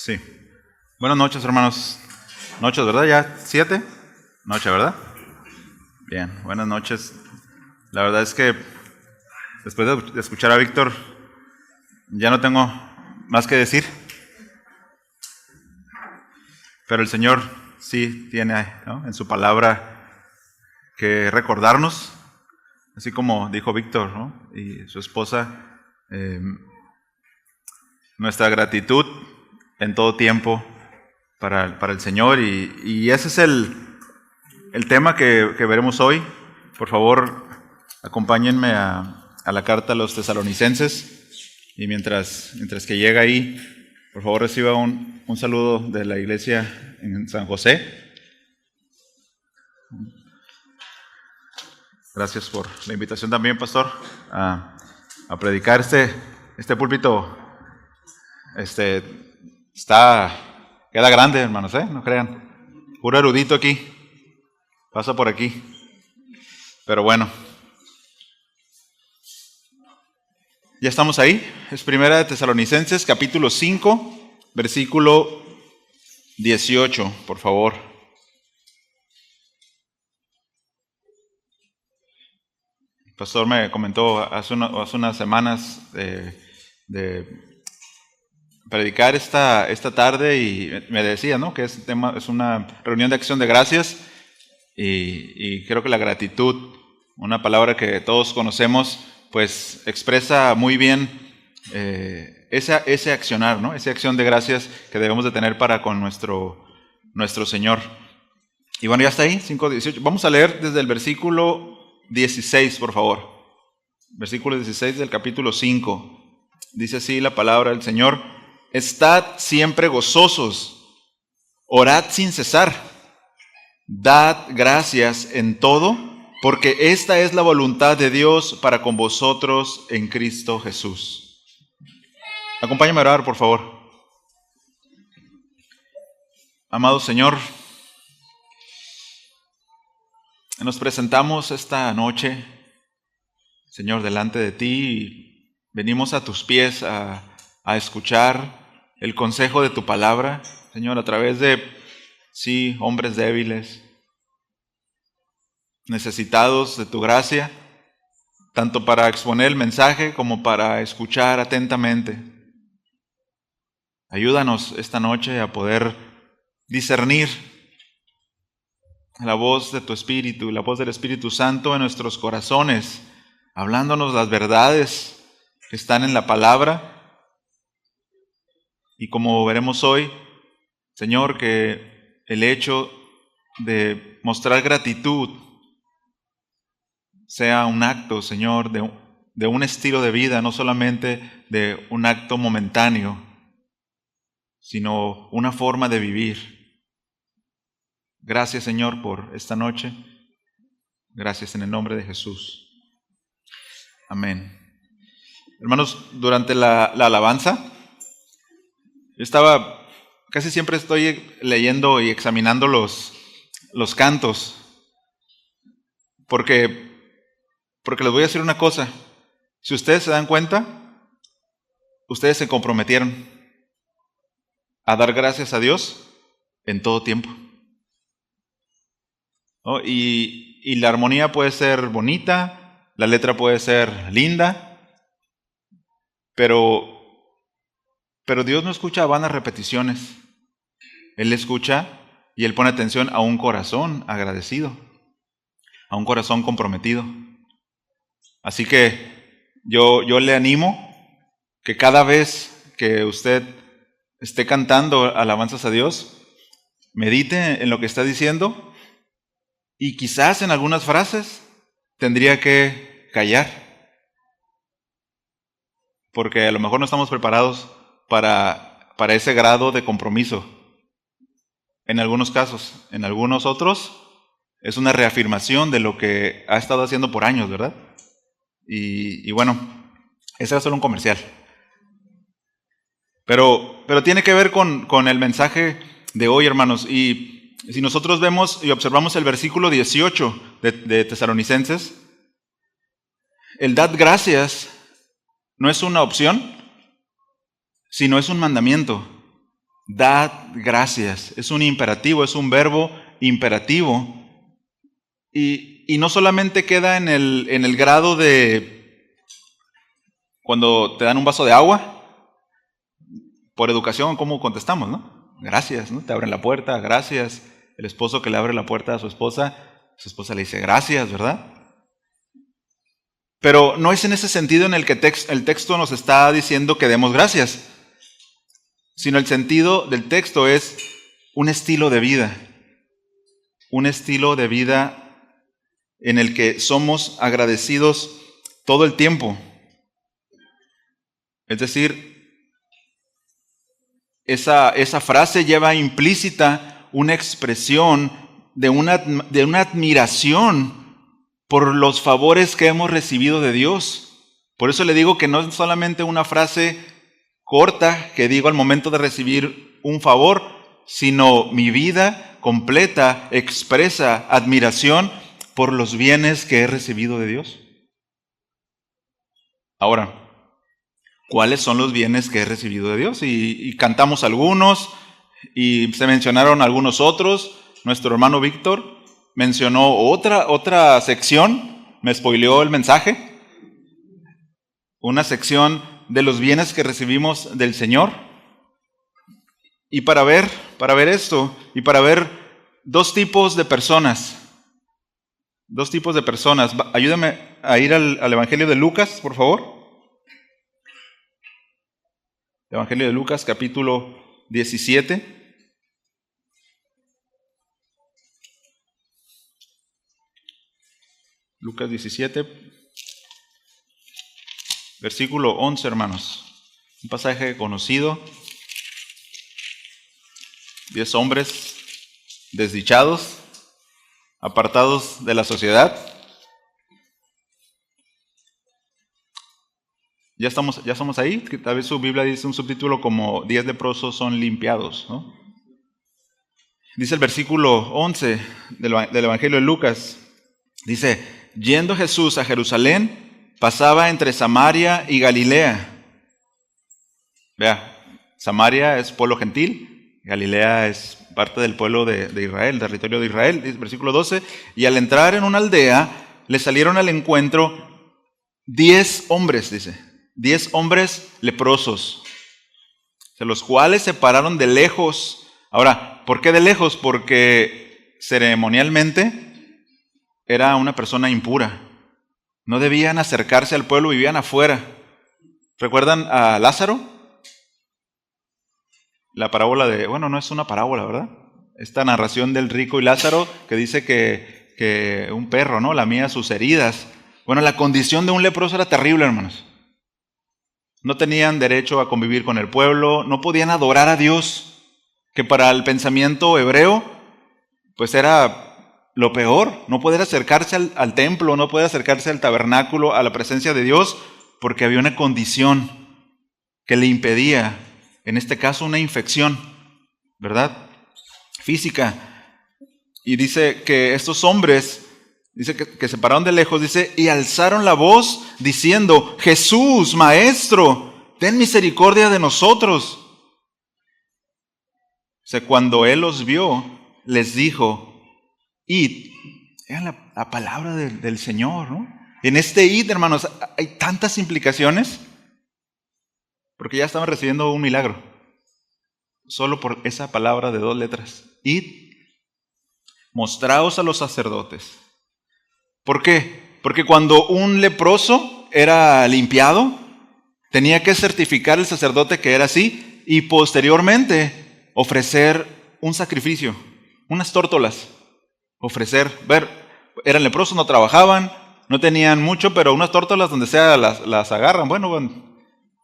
Sí. Buenas noches, hermanos. Noches, ¿verdad? ¿Ya 7? Noche, ¿verdad? Bien, buenas noches. La verdad es que después de escuchar a Víctor, ya no tengo más que decir. Pero el Señor sí tiene, ¿no?, en su palabra que recordarnos, así como dijo Víctor, ¿no?, y su esposa, nuestra gratitud en todo tiempo para el Señor. Y ese es el tema que veremos hoy. Por favor, acompáñenme a la carta a los tesalonicenses. Y mientras que llega ahí, por favor reciba un saludo de la iglesia en San José. Gracias por la invitación también, pastor, a predicar. Este púlpito queda grande, hermanos, no crean. Puro erudito aquí, pasa por aquí. Pero bueno, ya estamos ahí. Es Primera de Tesalonicenses, capítulo 5, versículo 18, por favor. El pastor me comentó hace unas semanas de predicar esta tarde, y me decía, ¿no?, que es una reunión de acción de gracias, y creo que la gratitud, una palabra que todos conocemos, pues expresa muy bien ese accionar, ¿no?, esa acción de gracias que debemos de tener para con nuestro Señor. Y bueno, ya está ahí, 5:18. Vamos a leer desde el versículo 16, por favor. Versículo 16 del capítulo 5. Dice así la palabra del Señor: Estad siempre gozosos, orad sin cesar, dad gracias en todo, porque esta es la voluntad de Dios para con vosotros en Cristo Jesús. Acompáñame a orar, por favor. Amado Señor, nos presentamos esta noche, Señor, delante de ti, y venimos a tus pies a escuchar el consejo de tu palabra, Señor, a través de, sí, hombres débiles, necesitados de tu gracia, tanto para exponer el mensaje como para escuchar atentamente. Ayúdanos esta noche a poder discernir la voz de tu Espíritu, la voz del Espíritu Santo en nuestros corazones, hablándonos las verdades que están en la palabra. Y como veremos hoy, Señor, que el hecho de mostrar gratitud sea un acto, Señor, de un estilo de vida, no solamente de un acto momentáneo, sino una forma de vivir. Gracias, Señor, por esta noche. Gracias en el nombre de Jesús. Amén. Hermanos, durante la alabanza, casi siempre estoy leyendo y examinando los cantos, porque les voy a decir una cosa. Si ustedes se dan cuenta, ustedes se comprometieron a dar gracias a Dios en todo tiempo, ¿no? Y la armonía puede ser bonita, la letra puede ser linda, pero Dios no escucha vanas repeticiones. Él escucha y Él pone atención a un corazón agradecido, a un corazón comprometido. Así que yo le animo que cada vez que usted esté cantando alabanzas a Dios, medite en lo que está diciendo, y quizás en algunas frases tendría que callar, porque a lo mejor no estamos preparados para ese grado de compromiso. En algunos casos, en algunos otros, es una reafirmación de lo que ha estado haciendo por años, ¿verdad? Y bueno, ese era solo un comercial. Pero tiene que ver con el mensaje de hoy, hermanos. Y si nosotros vemos y observamos el versículo 18 de Tesalonicenses, el dad gracias no es una opción, sino es un mandamiento. Dad gracias. Es un imperativo, es un verbo imperativo. Y no solamente queda en el grado de cuando te dan un vaso de agua, por educación, ¿cómo contestamos, no? Gracias, ¿no? Te abren la puerta, gracias. El esposo que le abre la puerta a su esposa le dice gracias, ¿verdad? Pero no es en ese sentido en el que el texto nos está diciendo que demos gracias, sino el sentido del texto es un estilo de vida. Un estilo de vida en el que somos agradecidos todo el tiempo. Es decir, esa frase lleva implícita una expresión de una admiración por los favores que hemos recibido de Dios. Por eso le digo que no es solamente una frase corta que digo al momento de recibir un favor, sino mi vida completa expresa admiración por los bienes que he recibido de Dios. Ahora, ¿cuáles son los bienes que he recibido de Dios? Y cantamos algunos, y se mencionaron algunos otros. Nuestro hermano Víctor mencionó otra sección, me spoileó el mensaje, una sección de los bienes que recibimos del Señor. Y para ver esto, y para ver dos tipos de personas, ayúdame a ir al Evangelio de Lucas, por favor. Evangelio de Lucas, capítulo 17. Lucas 17, versículo 11, hermanos. Un pasaje conocido. 10 hombres desdichados, apartados de la sociedad. Ya estamos ahí. Tal vez su Biblia dice un subtítulo como 10 leprosos son limpiados, ¿no? Dice el versículo 11 del Evangelio de Lucas. Dice, yendo Jesús a Jerusalén, pasaba entre Samaria y Galilea. Vea, Samaria es pueblo gentil, Galilea es parte del pueblo de Israel, territorio de Israel. Dice, versículo 12, y al entrar en una aldea, le salieron al encuentro 10 hombres, dice. 10 hombres leprosos, de los cuales se pararon de lejos. Ahora, ¿por qué de lejos? Porque ceremonialmente era una persona impura. No debían acercarse al pueblo, vivían afuera. ¿Recuerdan a Lázaro? La parábola no es una parábola, ¿verdad? Esta narración del rico y Lázaro que dice que un perro, ¿no?, lamía sus heridas. Bueno, la condición de un leproso era terrible, hermanos. No tenían derecho a convivir con el pueblo, no podían adorar a Dios, que para el pensamiento hebreo, pues era lo peor. No poder acercarse al templo, no poder acercarse al tabernáculo, a la presencia de Dios, porque había una condición que le impedía, en este caso una infección, ¿verdad?, física. Y dice que estos hombres, dice que se pararon de lejos, dice, y alzaron la voz diciendo, Jesús, Maestro, ten misericordia de nosotros. O sea, cuando Él los vio, les dijo, id. Era la palabra del Señor, ¿no? En este id, hermanos, hay tantas implicaciones, porque ya estaban recibiendo un milagro, solo por esa palabra de 2 letras. Id, mostraos a los sacerdotes. ¿Por qué? Porque cuando un leproso era limpiado, tenía que certificar el sacerdote que era así y posteriormente ofrecer un sacrificio, unas tórtolas. Eran leprosos, no trabajaban, no tenían mucho, pero unas tórtolas donde sea las agarran. Bueno,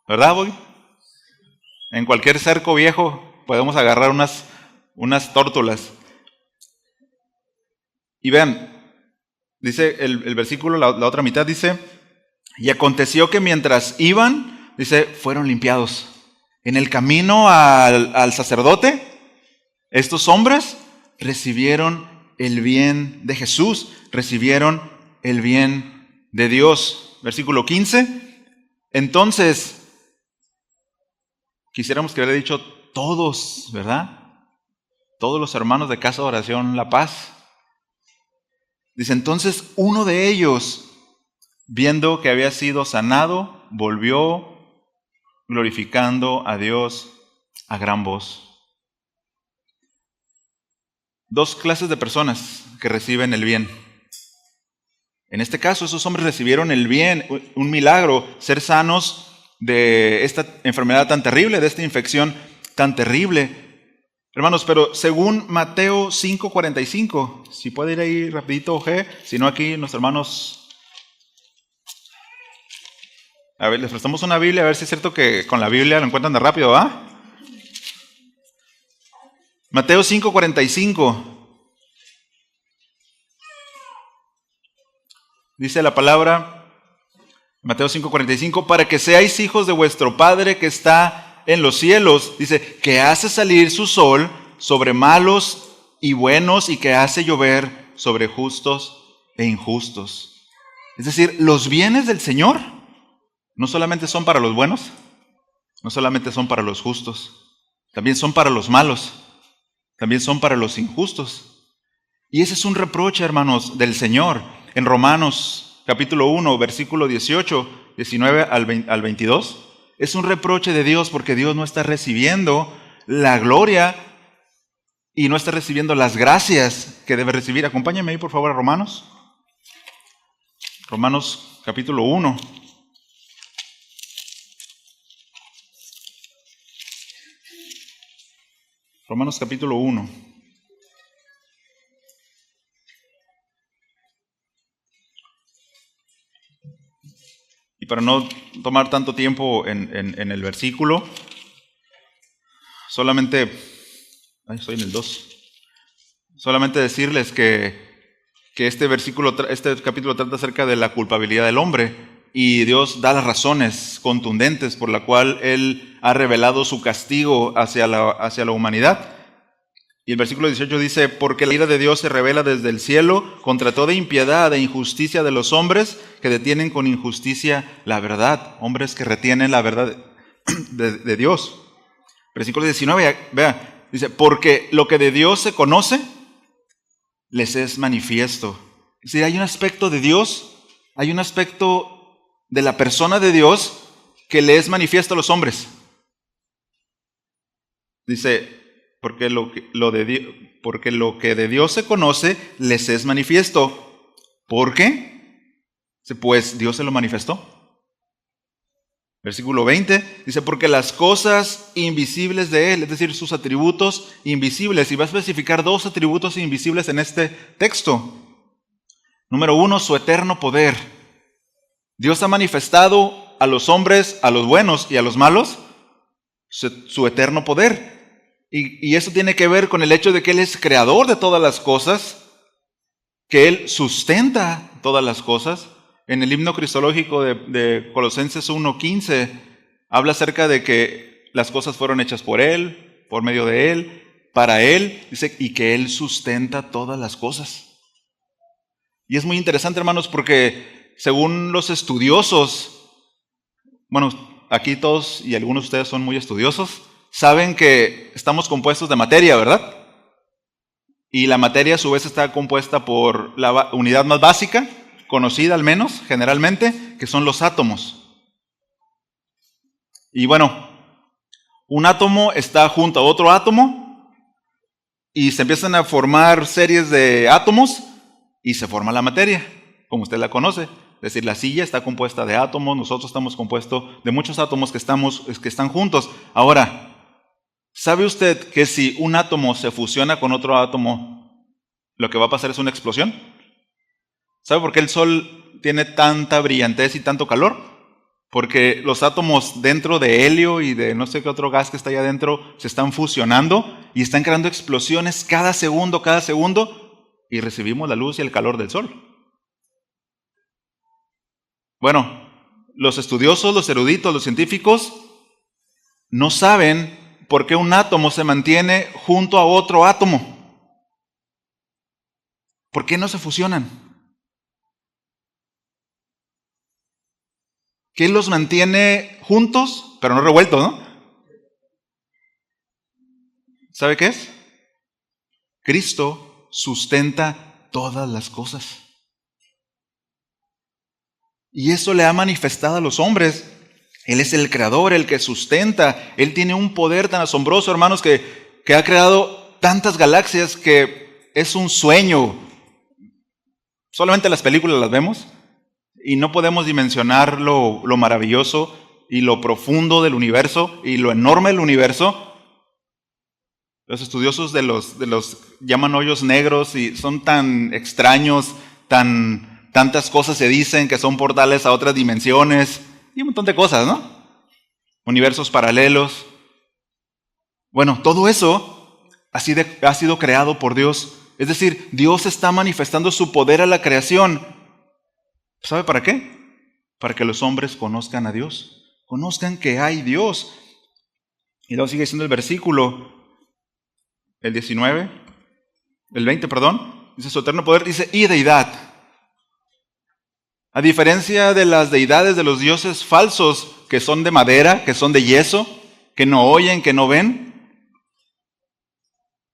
¿verdad, Boy? En cualquier cerco viejo podemos agarrar unas tórtolas. Y vean, dice el versículo, la otra mitad dice, y aconteció que mientras iban, dice, fueron limpiados. En el camino al sacerdote, estos hombres recibieron el bien de Jesús, recibieron el bien de Dios. Versículo 15, entonces, quisiéramos que hubiera dicho todos, ¿verdad? Todos los hermanos de Casa de Oración La Paz. Dice, entonces uno de ellos, viendo que había sido sanado, volvió glorificando a Dios a gran voz. Dos clases de personas que reciben el bien. En este caso, esos hombres recibieron el bien, un milagro, ser sanos de esta enfermedad tan terrible, de esta infección tan terrible. Hermanos, pero según Mateo 5:45, si puede ir ahí rapidito, G, si no aquí nuestros hermanos... A ver, les prestamos una Biblia, a ver si es cierto que con la Biblia lo encuentran de rápido, ¿va? Mateo 5:45. Dice la palabra, Mateo 5:45, para que seáis hijos de vuestro Padre que está en los cielos. Dice, que hace salir su sol sobre malos y buenos y que hace llover sobre justos e injustos. Es decir, los bienes del Señor no solamente son para los buenos, no solamente son para los justos, también son para los malos, también son para los injustos. Y ese es un reproche, hermanos, del Señor. En Romanos capítulo 1, versículo 18, 19 al 22, es un reproche de Dios porque Dios no está recibiendo la gloria y no está recibiendo las gracias que debe recibir. Acompáñame ahí, por favor, a Romanos. Romanos capítulo 1. Romanos capítulo 1. Y para no tomar tanto tiempo en el versículo, solamente, estoy en el 2, solamente decirles que este capítulo trata acerca de la culpabilidad del hombre y Dios da las razones contundentes por la cual Él ha revelado su castigo hacia la humanidad. Y el versículo 18 dice, porque la ira de Dios se revela desde el cielo contra toda impiedad e injusticia de los hombres que detienen con injusticia la verdad. Hombres que retienen la verdad de Dios. Versículo 19, vea, dice, porque lo que de Dios se conoce, les es manifiesto. Es decir, hay un aspecto de Dios, hay un aspecto de la persona de Dios que le es manifiesto a los hombres. Dice, porque lo que de Dios se conoce, les es manifiesto. ¿Por qué? Pues Dios se lo manifestó. Versículo 20 dice, porque las cosas invisibles de Él, es decir, sus atributos invisibles, y va a especificar dos atributos invisibles en este texto. Número 1, su eterno poder. Dios ha manifestado a los hombres, a los buenos y a los malos, su eterno poder. Y eso tiene que ver con el hecho de que Él es creador de todas las cosas, que Él sustenta todas las cosas. En el himno cristológico de Colosenses 1:15 habla acerca de que las cosas fueron hechas por Él, por medio de Él, para Él, dice, y que Él sustenta todas las cosas. Y es muy interesante, hermanos, porque según los estudiosos, bueno, aquí todos y algunos de ustedes son muy estudiosos, saben que estamos compuestos de materia, ¿verdad? Y la materia a su vez está compuesta por la unidad más básica, conocida al menos, generalmente, que son los átomos. Y bueno, un átomo está junto a otro átomo y se empiezan a formar series de átomos y se forma la materia, como usted la conoce. Es decir, la silla está compuesta de átomos, nosotros estamos compuestos de muchos átomos que están juntos. Ahora, ¿sabe usted que si un átomo se fusiona con otro átomo, lo que va a pasar es una explosión? ¿Sabe por qué el Sol tiene tanta brillantez y tanto calor? Porque los átomos dentro de helio y de no sé qué otro gas que está allá adentro se están fusionando y están creando explosiones cada segundo, y recibimos la luz y el calor del Sol. Bueno, los estudiosos, los eruditos, los científicos no saben por qué un átomo se mantiene junto a otro átomo. ¿Por qué no se fusionan? ¿Qué los mantiene juntos, pero no revueltos, no? ¿Sabe qué es? Cristo sustenta todas las cosas. Y eso le ha manifestado a los hombres. Él es el creador, el que sustenta. Él tiene un poder tan asombroso, hermanos, que ha creado tantas galaxias que es un sueño. Solamente las películas las vemos y no podemos dimensionar lo maravilloso y lo profundo del universo y lo enorme del universo. Los estudiosos de los llaman hoyos negros y son tan extraños, tantas cosas se dicen que son portales a otras dimensiones y un montón de cosas, ¿no? Universos paralelos. Bueno, todo eso ha sido creado por Dios. Es decir, Dios está manifestando su poder a la creación. ¿Sabe para qué? Para que los hombres conozcan a Dios, conozcan que hay Dios. Y luego sigue diciendo el versículo, el 20, dice su eterno poder, dice, y deidad. A diferencia de las deidades de los dioses falsos, que son de madera, que son de yeso, que no oyen, que no ven,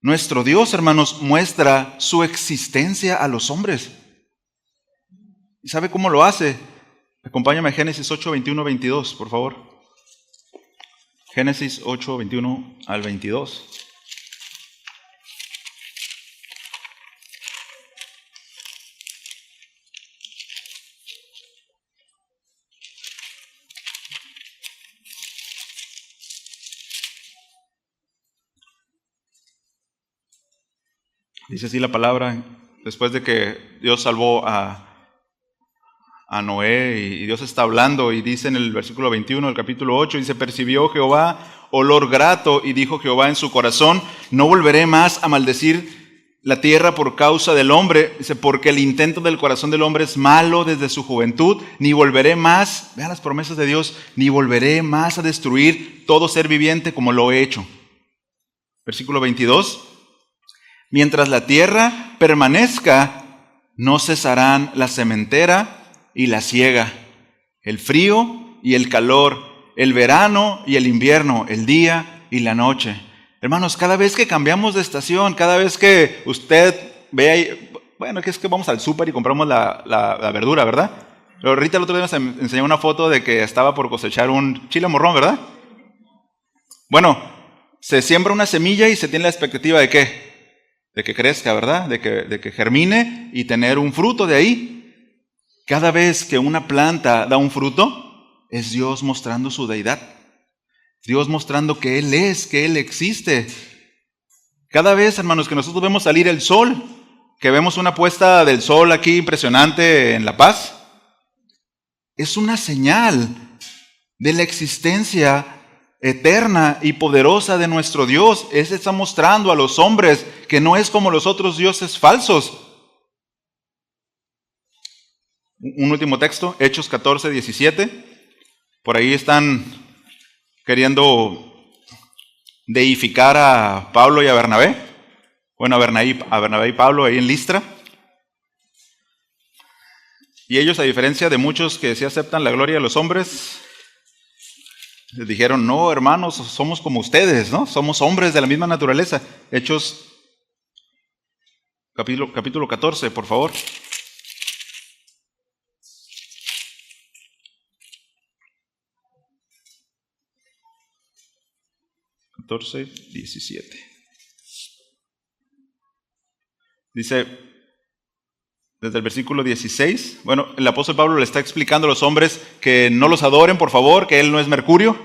nuestro Dios, hermanos, muestra su existencia a los hombres. ¿Y sabe cómo lo hace? Acompáñame a Génesis 8, 21, 22, por favor. Génesis 8, 21 al 22. Dice así la palabra, después de que Dios salvó a Noé y Dios está hablando y dice en el versículo 21 del capítulo 8, dice, percibió Jehová olor grato y dijo Jehová en su corazón, no volveré más a maldecir la tierra por causa del hombre, dice, porque el intento del corazón del hombre es malo desde su juventud, ni volveré más, vean las promesas de Dios, ni volveré más a destruir todo ser viviente como lo he hecho. Versículo 22. Mientras la tierra permanezca, no cesarán la sementera y la siega, el frío y el calor, el verano y el invierno, el día y la noche. Hermanos, cada vez que cambiamos de estación, cada vez que usted ve ahí, bueno, es que vamos al súper y compramos la verdura, ¿verdad? Pero Rita el otro día nos enseñó una foto de que estaba por cosechar un chile morrón, ¿verdad? Bueno, se siembra una semilla y se tiene la expectativa de ¿qué? De que crezca, ¿verdad? De que germine y tener un fruto de ahí. Cada vez que una planta da un fruto, es Dios mostrando su deidad. Dios mostrando que Él es, que Él existe. Cada vez, hermanos, que nosotros vemos salir el sol, que vemos una puesta del sol aquí impresionante en La Paz, es una señal de la existencia eterna y poderosa de nuestro Dios. Él está mostrando a los hombres que no es como los otros dioses falsos. Un último texto, Hechos 14, 17. Por ahí están queriendo deificar a Pablo y a Bernabé. Bueno, a Bernabé y Pablo ahí en Listra. Y ellos, a diferencia de muchos que sí aceptan la gloria de los hombres, les dijeron, no, hermanos, somos como ustedes, ¿no? Somos hombres de la misma naturaleza. Hechos, capítulo 14, por favor. 14, 17. Dice, desde el versículo 16, bueno, el apóstol Pablo le está explicando a los hombres que no los adoren, por favor, que él no es Mercurio,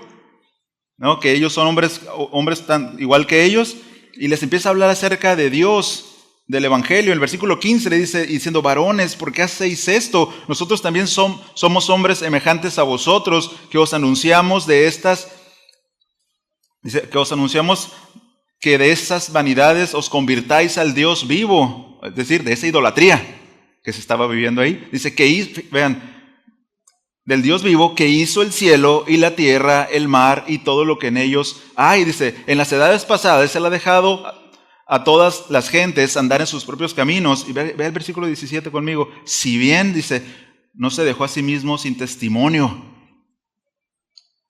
¿no? Que ellos son hombres tan igual que ellos, y les empieza a hablar acerca de Dios, del Evangelio. En el versículo 15 le dice, diciendo, varones, ¿por qué hacéis esto? Nosotros también somos hombres semejantes a vosotros, que os anunciamos que de esas vanidades os convirtáis al Dios vivo, es decir, de esa idolatría que se estaba viviendo ahí. Dice que, vean, del Dios vivo que hizo el cielo y la tierra, el mar y todo lo que en ellos hay. Dice, en las edades pasadas Él ha dejado a todas las gentes andar en sus propios caminos. Y ve el versículo 17 conmigo. Si bien, dice, no se dejó a sí mismo sin testimonio.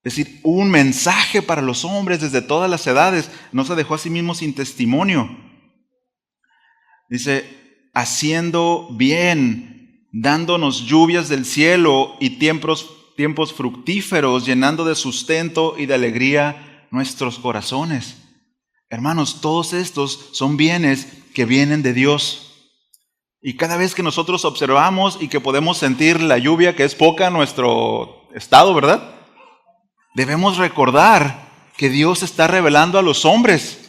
Es decir, un mensaje para los hombres desde todas las edades. No se dejó a sí mismo sin testimonio. Dice, haciendo bien, dándonos lluvias del cielo y tiempos fructíferos, llenando de sustento y de alegría nuestros corazones. Hermanos, todos estos son bienes que vienen de Dios. Y cada vez que nosotros observamos y que podemos sentir la lluvia, que es poca en nuestro estado, ¿verdad? Debemos recordar que Dios está revelando a los hombres.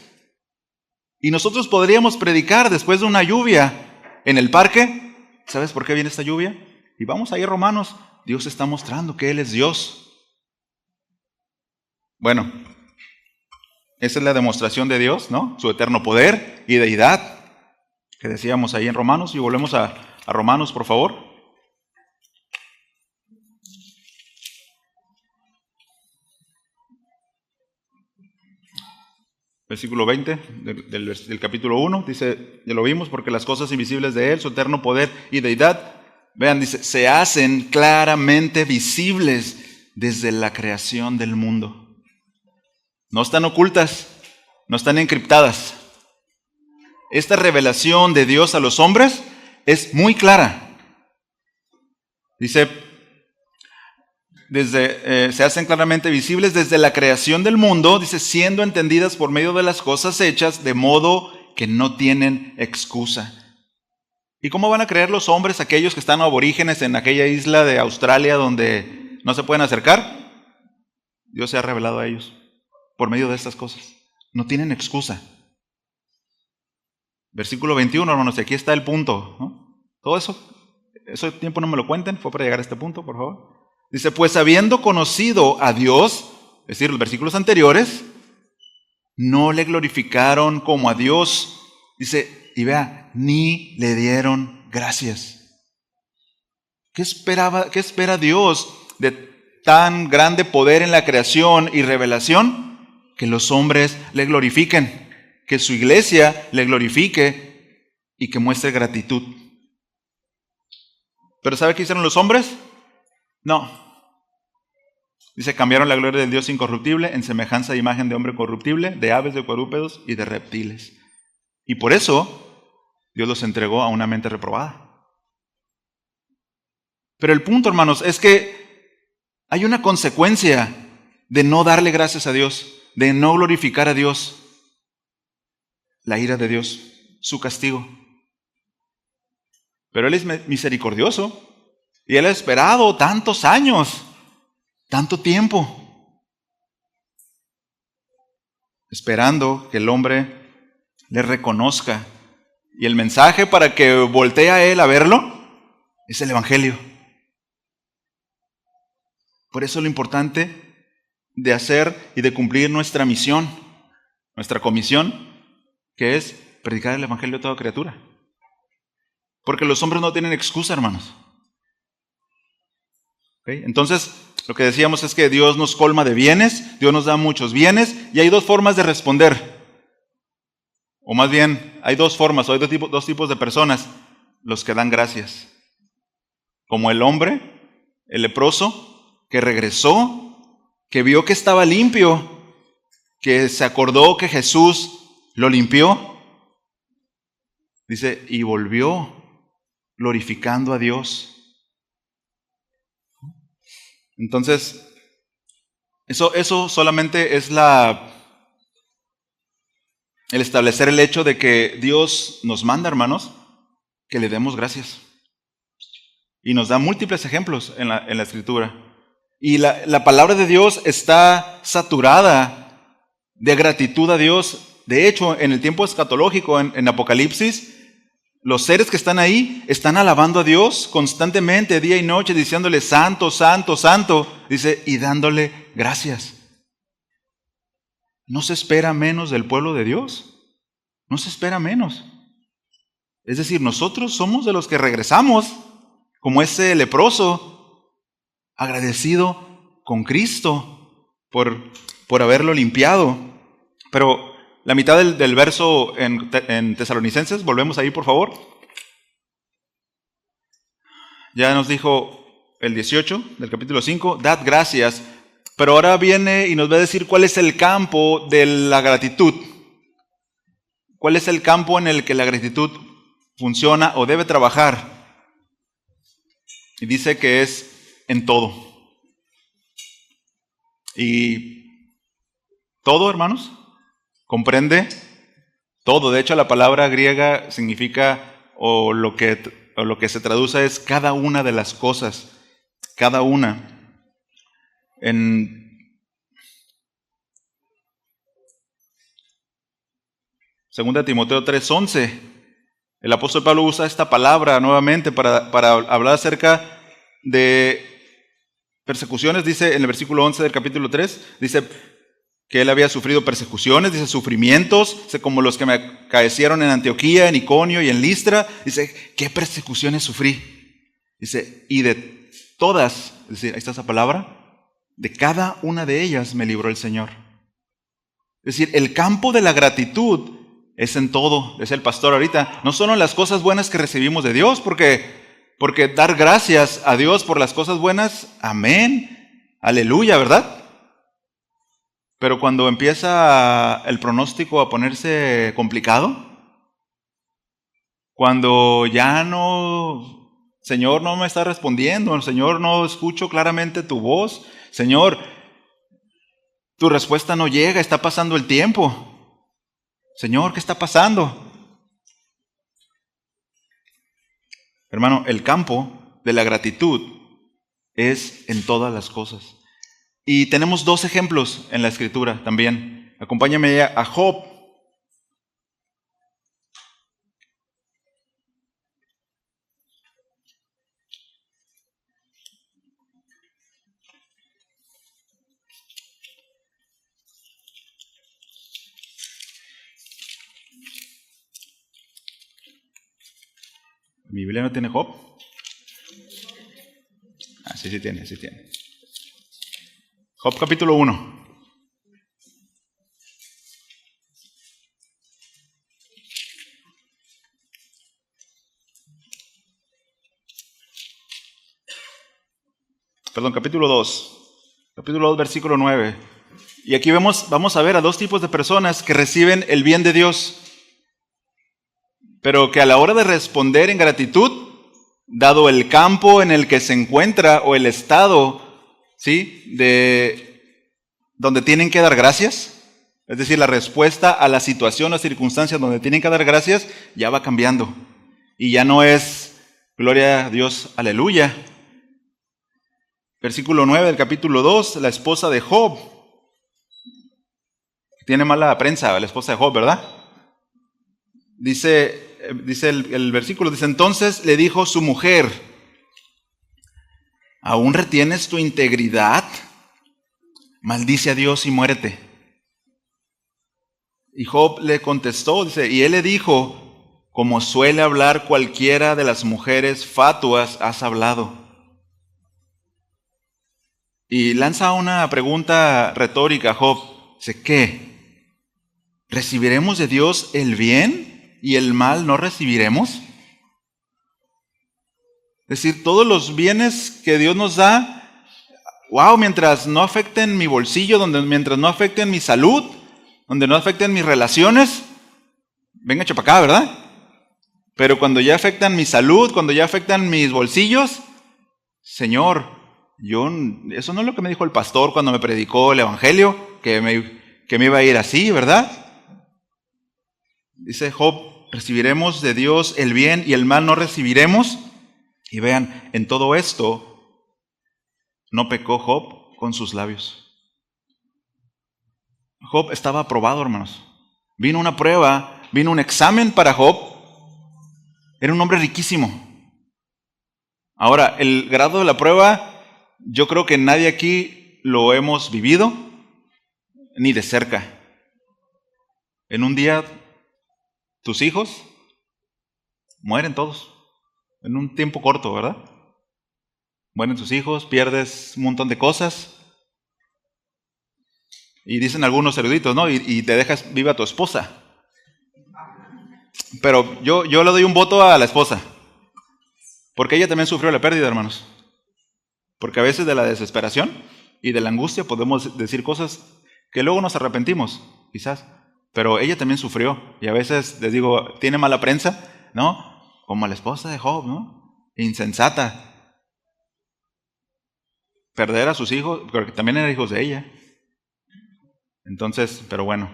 Y nosotros podríamos predicar después de una lluvia en el parque. ¿Sabes por qué viene esta lluvia? Y vamos ahí, Romanos. Dios está mostrando que Él es Dios. Bueno, esa es la demostración de Dios, ¿no? Su eterno poder y deidad, que decíamos ahí en Romanos. Y volvemos a Romanos, por favor. Versículo 20 del capítulo 1, dice, ya lo vimos, porque las cosas invisibles de Él, su eterno poder y deidad, vean, dice, se hacen claramente visibles desde la creación del mundo. No están ocultas, no están encriptadas. Esta revelación de Dios a los hombres es muy clara. Dice, se hacen claramente visibles desde la creación del mundo, dice, siendo entendidas por medio de las cosas hechas, de modo que no tienen excusa. ¿Y cómo van a creer los hombres, aquellos que están aborígenes en aquella isla de Australia donde no se pueden acercar? Dios se ha revelado a ellos por medio de estas cosas. No tienen excusa. Versículo 21, hermanos, y aquí está el punto, ¿no? Todo eso tiempo no me lo cuenten, fue para llegar a este punto, por favor. Dice, pues habiendo conocido a Dios, es decir, los versículos anteriores, no le glorificaron como a Dios. Dice, y vea, ni le dieron gracias. ¿Qué espera Dios de tan grande poder en la creación y revelación? Que los hombres le glorifiquen, que su iglesia le glorifique y que muestre gratitud. ¿Pero sabe qué hicieron los hombres? No. Dice, cambiaron la gloria del Dios incorruptible en semejanza de imagen de hombre corruptible, de aves, de cuadrúpedos y de reptiles. Y por eso Dios los entregó a una mente reprobada. Pero el punto, hermanos, es que hay una consecuencia de no darle gracias a Dios, de no glorificar a Dios. La ira de Dios, su castigo. Pero Él es misericordioso y Él ha esperado tantos años, tanto tiempo, esperando que el hombre le reconozca. Y el mensaje para que voltee a Él a verlo es el Evangelio. Por eso lo importante de hacer y de cumplir nuestra misión, nuestra comisión, que es predicar el Evangelio a toda criatura. Porque los hombres no tienen excusa, hermanos. ¿Okay? Entonces, lo que decíamos es que Dios nos colma de bienes, Dios nos da muchos bienes, y hay dos formas de responder. O más bien, hay dos formas, o hay dos tipos de personas, los que dan gracias. Como el hombre, el leproso, que regresó, que vio que estaba limpio, que se acordó que Jesús lo limpió. Dice, y volvió glorificando a Dios. Entonces, eso solamente es el establecer el hecho de que Dios nos manda, hermanos, que le demos gracias. Y nos da múltiples ejemplos en la Escritura. Y la palabra de Dios está saturada de gratitud a Dios. De hecho, en el tiempo escatológico, en Apocalipsis, los seres que están ahí están alabando a Dios constantemente, día y noche, diciéndole santo, santo, santo. Dice, y dándole gracias. ¿No se espera menos del pueblo de Dios? No se espera menos. Es decir, nosotros somos de los que regresamos, como ese leproso, agradecido con Cristo por haberlo limpiado. Pero la mitad del verso en Tesalonicenses, volvemos ahí por favor. Ya nos dijo el 18 del capítulo 5, dad gracias Pero ahora viene y nos va a decir cuál es el campo de la gratitud. ¿Cuál es el campo en el que la gratitud funciona o debe trabajar? Y dice que es en todo. Y todo, hermanos, comprende todo. De hecho, la palabra griega significa, o lo que se traduce es cada una de las cosas. Cada una. En 2 Timoteo 3:11, el apóstol Pablo usa esta palabra nuevamente para hablar acerca de persecuciones. Dice en el versículo 11 del capítulo 3, dice que él había sufrido persecuciones, dice sufrimientos, dice como los que me acaecieron en Antioquía, en Iconio y en Listra. Dice, ¿qué persecuciones sufrí? Dice, y de todas, es decir, ahí está esa palabra, de cada una de ellas me libró el Señor. Es decir, el campo de la gratitud es en todo, decía el pastor ahorita, no solo en las cosas buenas que recibimos de Dios, porque dar gracias a Dios por las cosas buenas, amén, aleluya, ¿verdad? Pero cuando empieza el pronóstico a ponerse complicado, cuando ya no, Señor, no me está respondiendo, Señor, no escucho claramente tu voz, Señor, tu respuesta no llega, está pasando el tiempo. Señor, ¿qué está pasando? Hermano, el campo de la gratitud es en todas las cosas. Y tenemos 2 ejemplos en la Escritura también. Acompáñame a Job. ¿Mi Biblia no tiene Job? Ah, sí tiene. Job capítulo 1. Perdón, capítulo 2. Capítulo 2, versículo 9. Y aquí vamos a ver a 2 tipos de personas que reciben el bien de Dios, pero que a la hora de responder en gratitud, dado el campo en el que se encuentra o el estado, ¿sí?, de donde tienen que dar gracias, es decir, la respuesta a la situación o circunstancias donde tienen que dar gracias, ya va cambiando. Y ya no es gloria a Dios, aleluya. Versículo 9 del capítulo 2, la esposa de Job. Tiene mala prensa la esposa de Job, ¿verdad? Dice el versículo, dice, entonces le dijo su mujer, ¿aún retienes tu integridad? Maldice a Dios y muérete. Y Job le contestó, dice, y él le dijo, como suele hablar cualquiera de las mujeres fatuas, has hablado. Y lanza una pregunta retórica a Job, dice, ¿qué? ¿Recibiremos de Dios el bien y el mal no recibiremos? Es decir, todos los bienes que Dios nos da, wow, mientras no afecten mi bolsillo, mientras no afecten mi salud, donde no afecten mis relaciones, venga para acá, ¿verdad? Pero cuando ya afectan mi salud, cuando ya afectan mis bolsillos, Señor, eso no es lo que me dijo el pastor cuando me predicó el evangelio, que me iba a ir así, ¿verdad? Dice Job, recibiremos de Dios el bien y el mal no recibiremos. Y vean, en todo esto no pecó Job con sus labios. Job estaba aprobado, hermanos. Vino una prueba, vino un examen para Job. Era un hombre riquísimo. Ahora, el grado de la prueba, yo creo que nadie aquí lo hemos vivido, ni de cerca. En un día, tus hijos mueren todos, en un tiempo corto, ¿verdad? Mueren tus hijos, pierdes un montón de cosas. Y dicen algunos eruditos, ¿no? Y te dejas viva tu esposa. Pero yo le doy un voto a la esposa, porque ella también sufrió la pérdida, hermanos. Porque a veces de la desesperación, y de la angustia podemos decir cosas que luego nos arrepentimos, quizás. Pero ella también sufrió y a veces les digo, tiene mala prensa, ¿no? Como la esposa de Job, ¿no? Insensata. Perder a sus hijos, porque también eran hijos de ella. Entonces, pero bueno,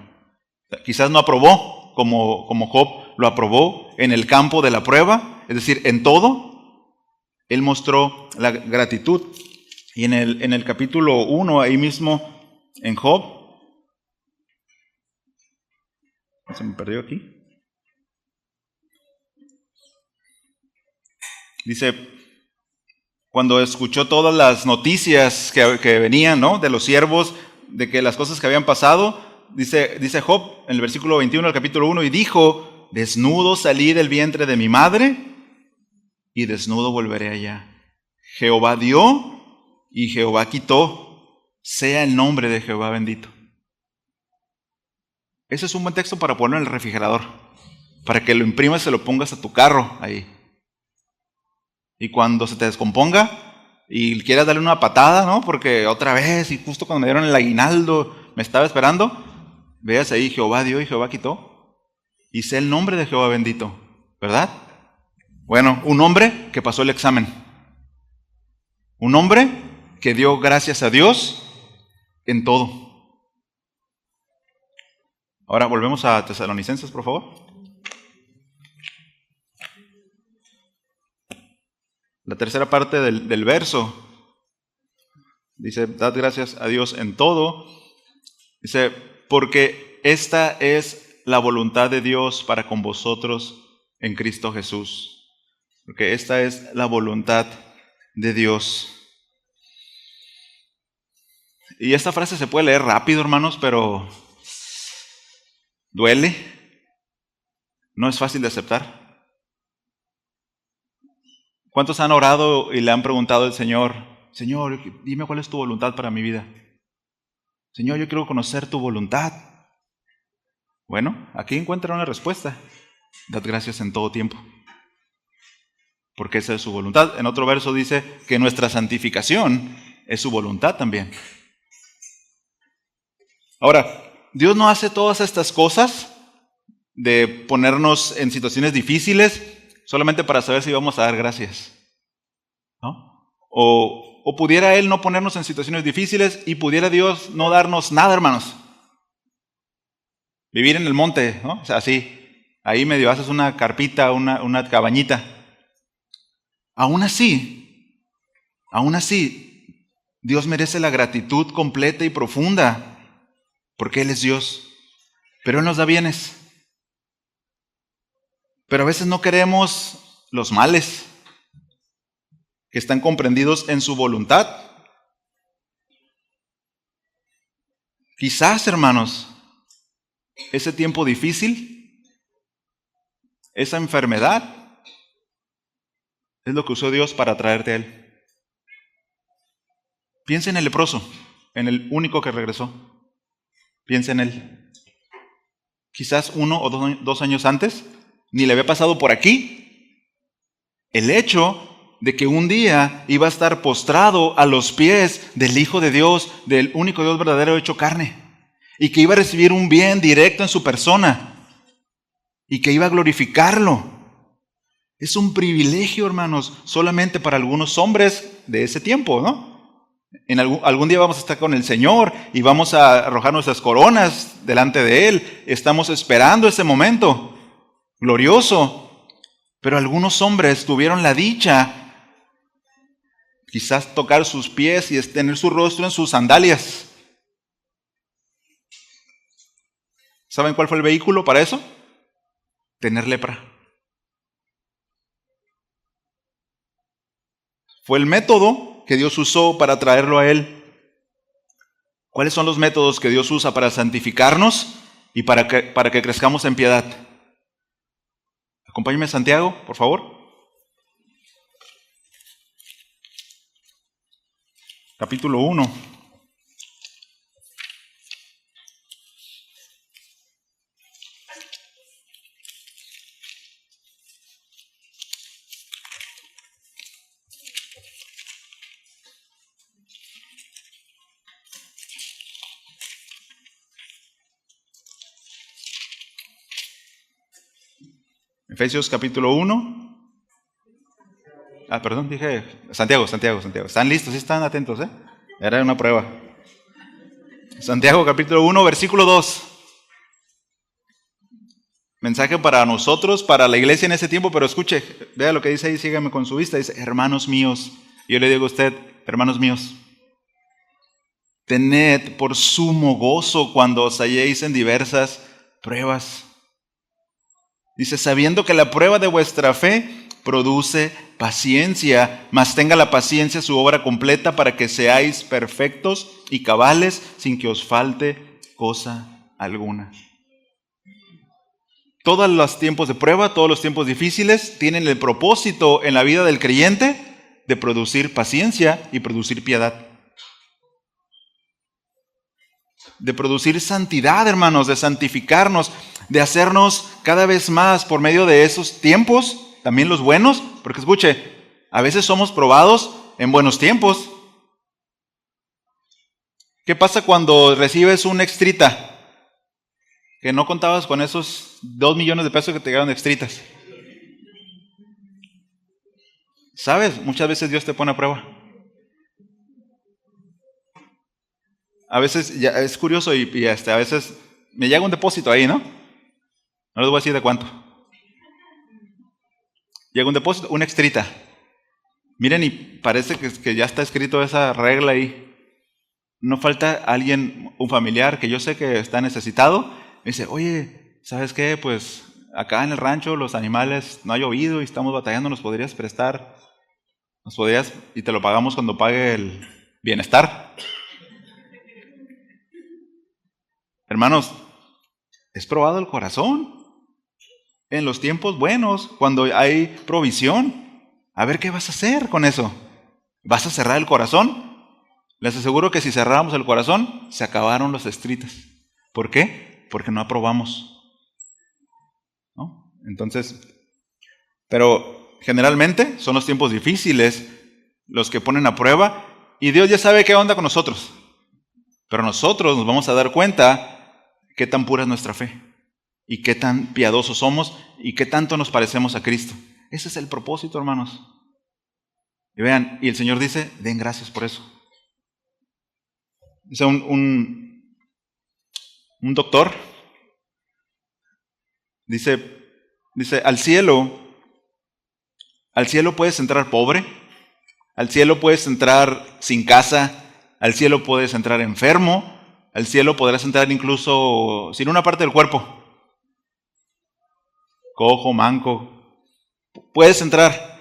quizás no aprobó como Job lo aprobó en el campo de la prueba, es decir, en todo, él mostró la gratitud. Y en el capítulo 1, ahí mismo, en Job, se me perdió aquí, dice, cuando escuchó todas las noticias que venían, ¿no?, de los siervos, de que las cosas que habían pasado, dice Job en el versículo 21 del capítulo 1, y dijo, desnudo salí del vientre de mi madre, y desnudo volveré allá. Jehová dio, y Jehová quitó, sea el nombre de Jehová bendito. Ese es un buen texto para ponerlo en el refrigerador, para que lo imprimas y se lo pongas a tu carro ahí. Y cuando se te descomponga y quieras darle una patada, ¿no? Porque otra vez, y justo cuando me dieron el aguinaldo, me estaba esperando, veas ahí, Jehová dio y Jehová quitó, y sé el nombre de Jehová bendito, ¿verdad? Bueno, un hombre que pasó el examen. Un hombre que dio gracias a Dios en todo. Ahora volvemos a Tesalonicenses, por favor. La tercera parte del verso. Dice, dad gracias a Dios en todo. Dice, porque esta es la voluntad de Dios para con vosotros en Cristo Jesús. Porque esta es la voluntad de Dios. Y esta frase se puede leer rápido, hermanos, pero duele. No es fácil de aceptar. ¿Cuántos han orado y le han preguntado al Señor, Señor, dime cuál es tu voluntad para mi vida? Señor, yo quiero conocer tu voluntad. Bueno, aquí encuentra una respuesta. Dad gracias en todo tiempo, porque esa es su voluntad. En otro verso dice que nuestra santificación es su voluntad también. Ahora, Dios no hace todas estas cosas de ponernos en situaciones difíciles solamente para saber si vamos a dar gracias, ¿no? O pudiera Él no ponernos en situaciones difíciles y pudiera Dios no darnos nada, hermanos. Vivir en el monte, ¿no? O sea, así, ahí medio haces una carpita, una cabañita. Aún así, Dios merece la gratitud completa y profunda, porque Él es Dios. Pero Él nos da bienes. Pero a veces no queremos los males que están comprendidos en su voluntad. Quizás, hermanos, ese tiempo difícil, esa enfermedad, es lo que usó Dios para traerte a Él. Piensa en el leproso, en el único que regresó. Piensa en él. Quizás 1 o 2 años antes, ni le había pasado por aquí el hecho de que un día iba a estar postrado a los pies del Hijo de Dios, del único Dios verdadero hecho carne, y que iba a recibir un bien directo en su persona, y que iba a glorificarlo. Es un privilegio, hermanos, solamente para algunos hombres de ese tiempo, ¿no? En algún día vamos a estar con el Señor y vamos a arrojar nuestras coronas delante de Él. Estamos esperando ese momento glorioso. Pero algunos hombres tuvieron la dicha, quizás tocar sus pies y tener su rostro en sus sandalias. ¿Saben cuál fue el vehículo para eso? Tener lepra. Fue el método que Dios usó para traerlo a Él. ¿Cuáles son los métodos que Dios usa para santificarnos y para que crezcamos en piedad? Acompáñeme a Santiago, por favor. Capítulo 1. Efesios capítulo 1. Perdón, dije Santiago. ¿Están listos? ¿Sí están atentos? Era una prueba. Santiago capítulo 1, versículo 2. Mensaje para nosotros, para la iglesia en ese tiempo, pero escuche, vea lo que dice ahí, sígame con su vista. Dice, hermanos míos, yo le digo a usted, hermanos míos, tened por sumo gozo cuando os halléis en diversas pruebas. Dice, sabiendo que la prueba de vuestra fe produce paciencia, mas tenga la paciencia su obra completa para que seáis perfectos y cabales sin que os falte cosa alguna. Todos los tiempos de prueba, todos los tiempos difíciles tienen el propósito en la vida del creyente de producir paciencia y producir piedad. De producir santidad, hermanos, de santificarnos, de hacernos cada vez más por medio de esos tiempos, también los buenos, porque escuche, a veces somos probados en buenos tiempos. ¿Qué pasa cuando recibes un extrita? Que no contabas con esos 2 millones de pesos que te llegaron de extritas. ¿Sabes? Muchas veces Dios te pone a prueba. A veces, ya es curioso y a veces me llega un depósito ahí, ¿no? No les voy a decir de cuánto. Llega un depósito, una extrita. Miren, y parece que ya está escrito esa regla ahí. No falta alguien, un familiar que yo sé que está necesitado. Me dice, oye, ¿sabes qué? Pues acá en el rancho los animales no ha llovido y estamos batallando, ¿nos podrías prestar? ¿Nos podrías? Y te lo pagamos cuando pague el bienestar. Hermanos, es probado el corazón. En los tiempos buenos, cuando hay provisión, a ver qué vas a hacer con eso. ¿Vas a cerrar el corazón? Les aseguro que si cerráramos el corazón, se acabaron los estritas. ¿Por qué? Porque no aprobamos, ¿no? Entonces, pero generalmente son los tiempos difíciles los que ponen a prueba y Dios ya sabe qué onda con nosotros. Pero nosotros nos vamos a dar cuenta qué tan pura es nuestra fe y qué tan piadosos somos y qué tanto nos parecemos a Cristo. Ese es el propósito, hermanos. Y vean, y el Señor dice, den gracias por eso. Dice un doctor, dice, al cielo puedes entrar pobre, al cielo puedes entrar sin casa, al cielo puedes entrar enfermo, al cielo podrás entrar incluso sin una parte del cuerpo, cojo, manco, puedes entrar,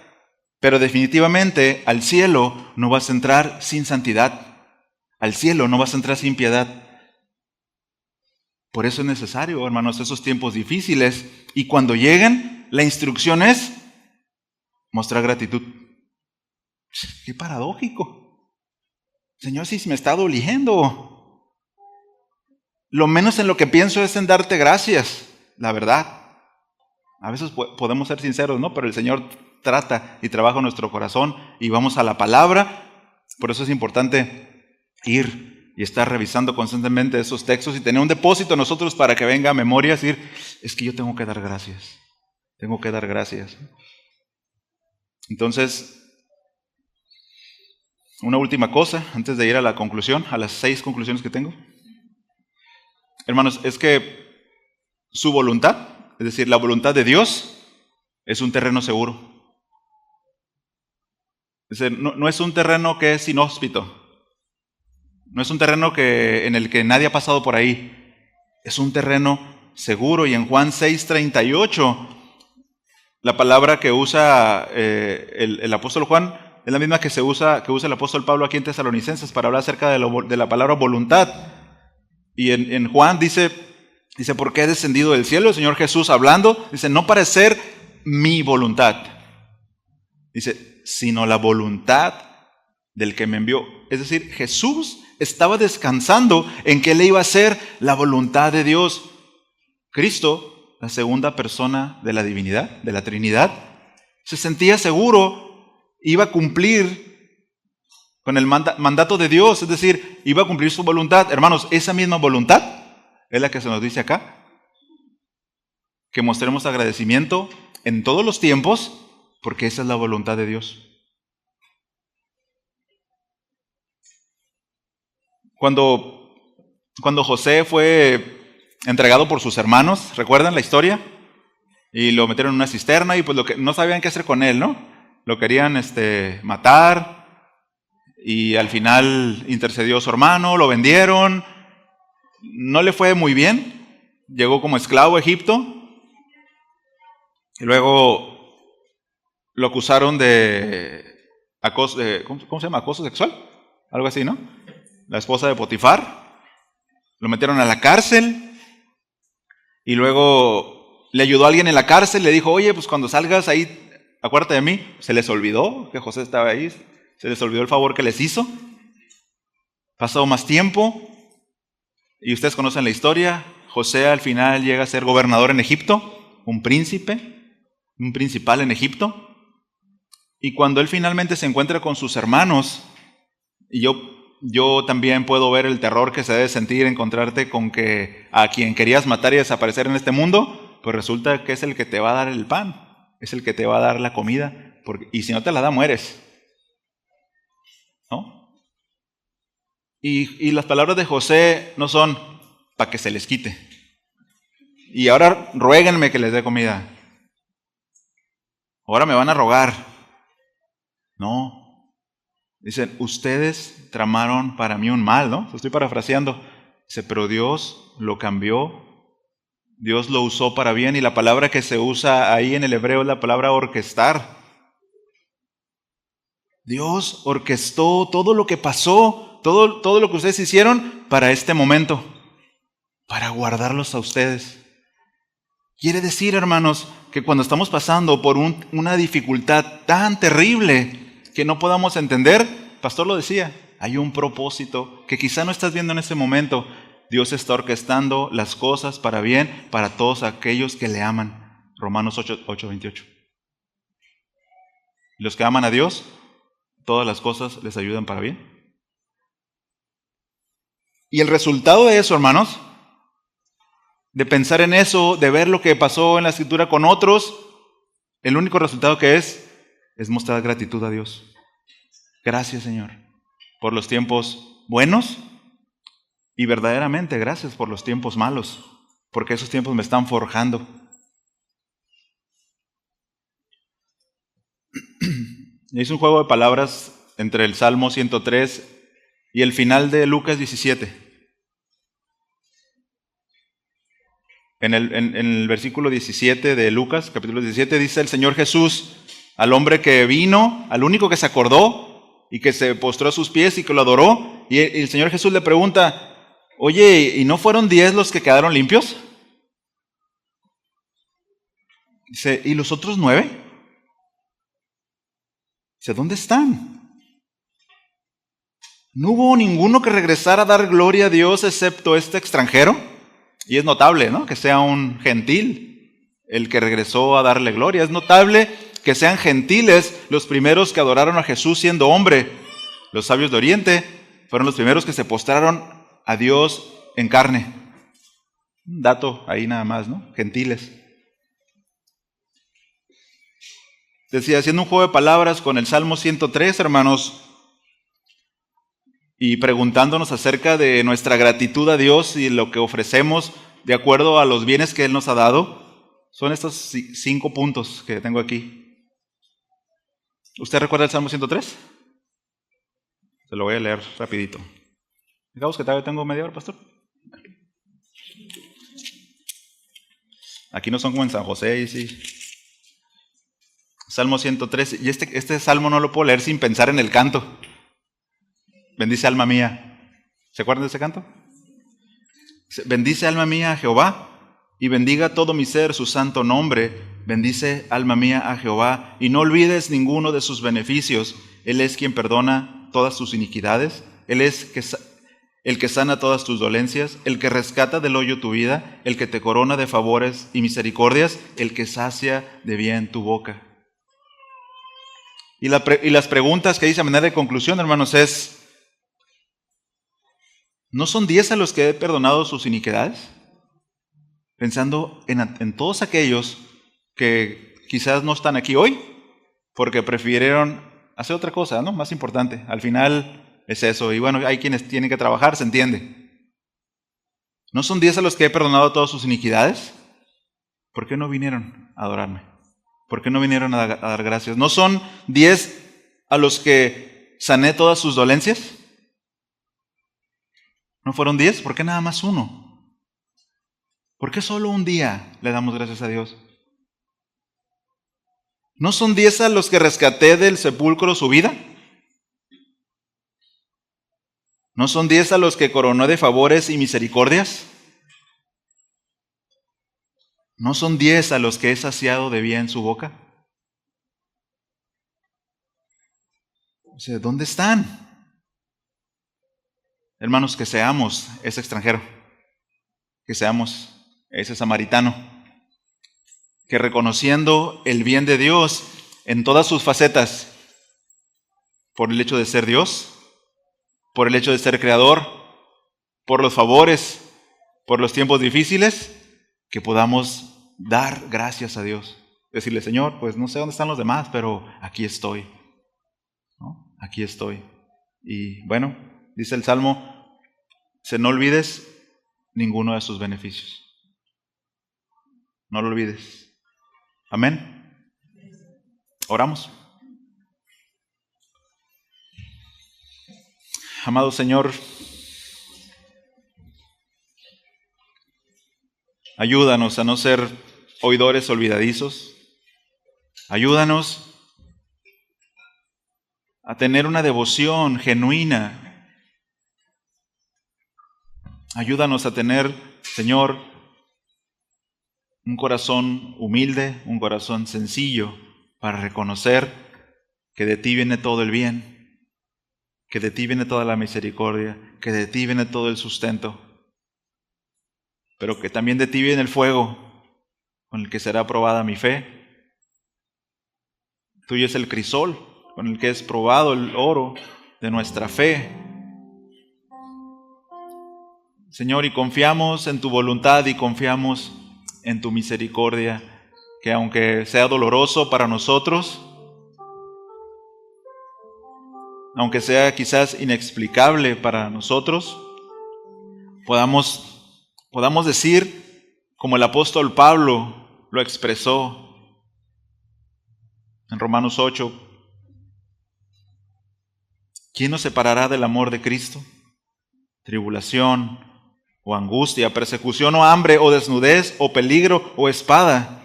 pero definitivamente al cielo no vas a entrar sin santidad, al cielo no vas a entrar sin piedad. Por eso es necesario, hermanos, esos tiempos difíciles. Y cuando lleguen, la instrucción es mostrar gratitud. ¡Qué paradójico! Señor, si me está doliendo. Lo menos en lo que pienso es en darte gracias, la verdad. A veces podemos ser sinceros, ¿no? Pero el Señor trata y trabaja en nuestro corazón y vamos a la palabra. Por eso es importante ir y estar revisando constantemente esos textos y tener un depósito nosotros para que venga a memoria, decir, es que yo tengo que dar gracias. Tengo que dar gracias. Entonces, una última cosa, antes de ir a la conclusión, a las 6 conclusiones que tengo. Hermanos, es que su voluntad, es decir, la voluntad de Dios, es un terreno seguro. Es decir, no es un terreno que es inhóspito. No es un terreno en el que nadie ha pasado por ahí. Es un terreno seguro. Y en Juan 6:38, la palabra que usa el apóstol Juan es la misma que usa el apóstol Pablo aquí en Tesalonicenses para hablar acerca de la palabra voluntad. Y en Juan dice, ¿por qué he descendido del cielo? El Señor Jesús hablando, dice, no para hacer mi voluntad. Dice, sino la voluntad del que me envió. Es decir, Jesús estaba descansando en que Él iba a hacer la voluntad de Dios. Cristo, la segunda persona de la divinidad, de la Trinidad, se sentía seguro, iba a cumplir con el mandato de Dios, es decir, iba a cumplir su voluntad. Hermanos, esa misma voluntad es la que se nos dice acá. que mostremos agradecimiento en todos los tiempos, porque esa es la voluntad de Dios. Cuando José fue entregado por sus hermanos, ¿recuerdan la historia? Y lo metieron en una cisterna y pues no sabían qué hacer con él, ¿no? Lo querían matar y al final intercedió su hermano, lo vendieron, no le fue muy bien, llegó como esclavo a Egipto y luego lo acusaron de acoso, ¿cómo se llama? ¿Acoso sexual? Algo así, ¿no? La esposa de Potifar, lo metieron a la cárcel y luego le ayudó a alguien en la cárcel, le dijo, oye, pues cuando salgas ahí, acuérdate de mí. Se les olvidó que José estaba ahí, se les olvidó el favor que les hizo. Pasó más tiempo y ustedes conocen la historia. José al final llega a ser gobernador en Egipto, un príncipe, un principal en Egipto. Y cuando él finalmente se encuentra con sus hermanos, y yo también puedo ver el terror que se debe sentir encontrarte con que a quien querías matar y desaparecer en este mundo, pues resulta que es el que te va a dar el pan, es el que te va a dar la comida, y si no te la da, mueres, ¿no? Y las palabras de José no son para que se les quite. Y ahora ruéguenme que les dé comida. Ahora me van a rogar. No. Dicen, ustedes tramaron para mí un mal, ¿no? Estoy parafraseando. Dice, pero Dios lo cambió. Dios lo usó para bien. Y la palabra que se usa ahí en el hebreo es la palabra orquestar. Dios orquestó todo lo que pasó, todo lo que ustedes hicieron para este momento, para guardarlos a ustedes. Quiere decir, hermanos, que cuando estamos pasando por una dificultad tan terrible que no podamos entender, pastor lo decía, hay un propósito que quizá no estás viendo en ese momento. Dios está orquestando las cosas para bien para todos aquellos que le aman. Romanos 8:28. Los que aman a Dios, todas las cosas les ayudan para bien. Y el resultado de eso, hermanos, de pensar en eso, de ver lo que pasó en la Escritura con otros, el único resultado que es mostrar gratitud a Dios. Gracias, Señor, por los tiempos buenos y verdaderamente gracias por los tiempos malos, porque esos tiempos me están forjando. Es un juego de palabras entre el Salmo 103 y el final de Lucas 17. En el versículo 17 de Lucas, capítulo 17, dice el Señor Jesús al hombre que vino, al único que se acordó y que se postró a sus pies y que lo adoró. Y el Señor Jesús le pregunta, oye, ¿y no fueron 10 los que quedaron limpios? Dice, ¿y los otros 9? Dice, ¿dónde están? ¿No hubo ninguno que regresara a dar gloria a Dios excepto este extranjero? Y es notable, ¿no?, que sea un gentil el que regresó a darle gloria. Es notable que sean gentiles los primeros que adoraron a Jesús siendo hombre. Los sabios de Oriente fueron los primeros que se postraron a Dios en carne. Un dato ahí nada más, ¿no? Gentiles. Decía, haciendo un juego de palabras con el Salmo 103, hermanos, y preguntándonos acerca de nuestra gratitud a Dios y lo que ofrecemos de acuerdo a los bienes que Él nos ha dado, son estos 5 puntos que tengo aquí. ¿Usted recuerda el Salmo 103? Se lo voy a leer rapidito. Digamos que todavía tengo media hora, pastor. Aquí no son como en San José, y sí. Salmo 103, y este salmo no lo puedo leer sin pensar en el canto. Bendice alma mía. ¿Se acuerdan de ese canto? Bendice alma mía a Jehová y bendiga todo mi ser su santo nombre. Bendice alma mía a Jehová y no olvides ninguno de sus beneficios. Él es quien perdona todas tus iniquidades. Él es el que sana todas tus dolencias, el que rescata del hoyo tu vida, el que te corona de favores y misericordias, el que sacia de bien tu boca. Y las preguntas que dice a manera de conclusión, hermanos, es: ¿no son 10 a los que he perdonado sus iniquidades? pensando en todos aquellos que quizás no están aquí hoy porque prefirieron hacer otra cosa, ¿no? Más importante. Al final es eso. Y bueno, hay quienes tienen que trabajar, se entiende. ¿No son 10 a los que he perdonado todas sus iniquidades? ¿Por qué no vinieron a adorarme? ¿Por qué no vinieron a dar gracias? ¿No son 10 a los que sané todas sus dolencias? ¿No fueron 10? ¿Por qué nada más uno? ¿Por qué solo un día le damos gracias a Dios? ¿No son 10 a los que rescaté del sepulcro su vida? ¿No son 10 a los que coroné de favores y misericordias? ¿No son 10 a los que he saciado de bien su boca? O sea, ¿dónde están? Hermanos, que seamos ese extranjero, que seamos ese samaritano, que reconociendo el bien de Dios en todas sus facetas, por el hecho de ser Dios, por el hecho de ser creador, por los favores, por los tiempos difíciles, que podamos dar gracias a Dios. Decirle, Señor, pues no sé dónde están los demás, pero aquí estoy, ¿no? Aquí estoy. Y bueno, dice el Salmo, no olvides ninguno de sus beneficios. No lo olvides. Amén. Oramos. Amado Señor, ayúdanos a no ser oidores olvidadizos. Ayúdanos a tener una devoción genuina. Ayúdanos a tener, Señor, un corazón humilde, un corazón sencillo para reconocer que de ti viene todo el bien, que de ti viene toda la misericordia, que de ti viene todo el sustento, pero que también de ti viene el fuego con el que será probada mi fe. Tuyo es el crisol con el que es probado el oro de nuestra fe. Señor, y confiamos en tu voluntad y confiamos en tu misericordia, que aunque sea doloroso para nosotros, aunque sea quizás inexplicable para nosotros, podamos decir, como el apóstol Pablo lo expresó en Romanos 8, ¿quién nos separará del amor de Cristo? Tribulación, o angustia, persecución, o hambre, o desnudez, o peligro, o espada.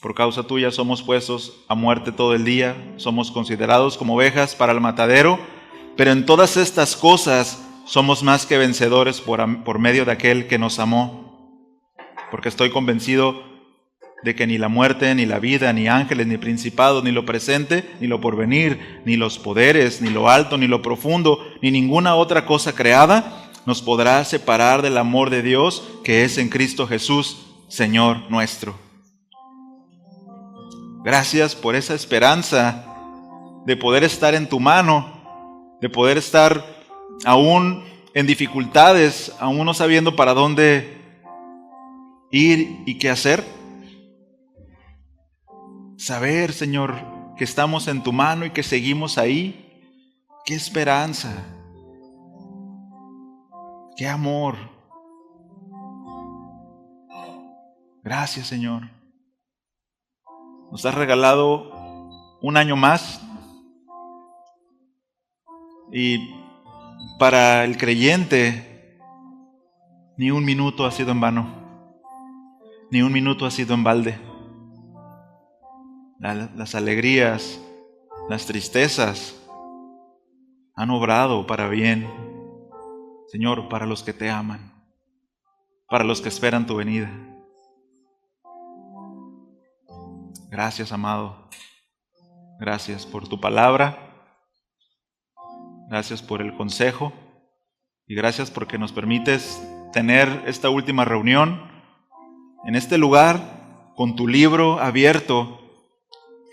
Por causa tuya somos puestos a muerte todo el día, somos considerados como ovejas para el matadero, pero en todas estas cosas somos más que vencedores por medio de aquel que nos amó. Porque estoy convencido de que ni la muerte, ni la vida, ni ángeles, ni principados, ni lo presente, ni lo porvenir, ni los poderes, ni lo alto, ni lo profundo, ni ninguna otra cosa creada nos podrá separar del amor de Dios que es en Cristo Jesús, Señor nuestro. Gracias por esa esperanza de poder estar en tu mano, de poder estar aún en dificultades, aún no sabiendo para dónde ir y qué hacer. Saber, Señor, que estamos en tu mano y que seguimos ahí. ¡Qué esperanza! ¡Qué amor! Gracias, Señor. Nos has regalado un año más. Y para el creyente, ni un minuto ha sido en vano. Ni un minuto ha sido en balde. Las alegrías, las tristezas han obrado para bien, Señor, para los que te aman, para los que esperan tu venida. Gracias, amado. Gracias por tu palabra. Gracias por el consejo. Y gracias porque nos permites tener esta última reunión en este lugar con tu libro abierto,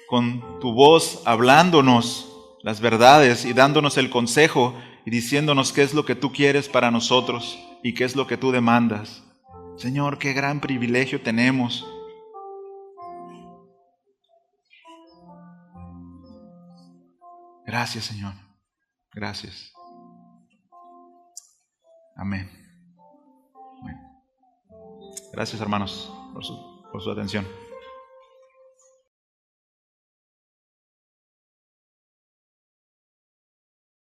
con tu voz hablándonos las verdades y dándonos el consejo y diciéndonos qué es lo que tú quieres para nosotros y qué es lo que tú demandas. Señor, qué gran privilegio tenemos. Gracias, Señor. Gracias. Amén. Bueno. Gracias, hermanos, por su atención.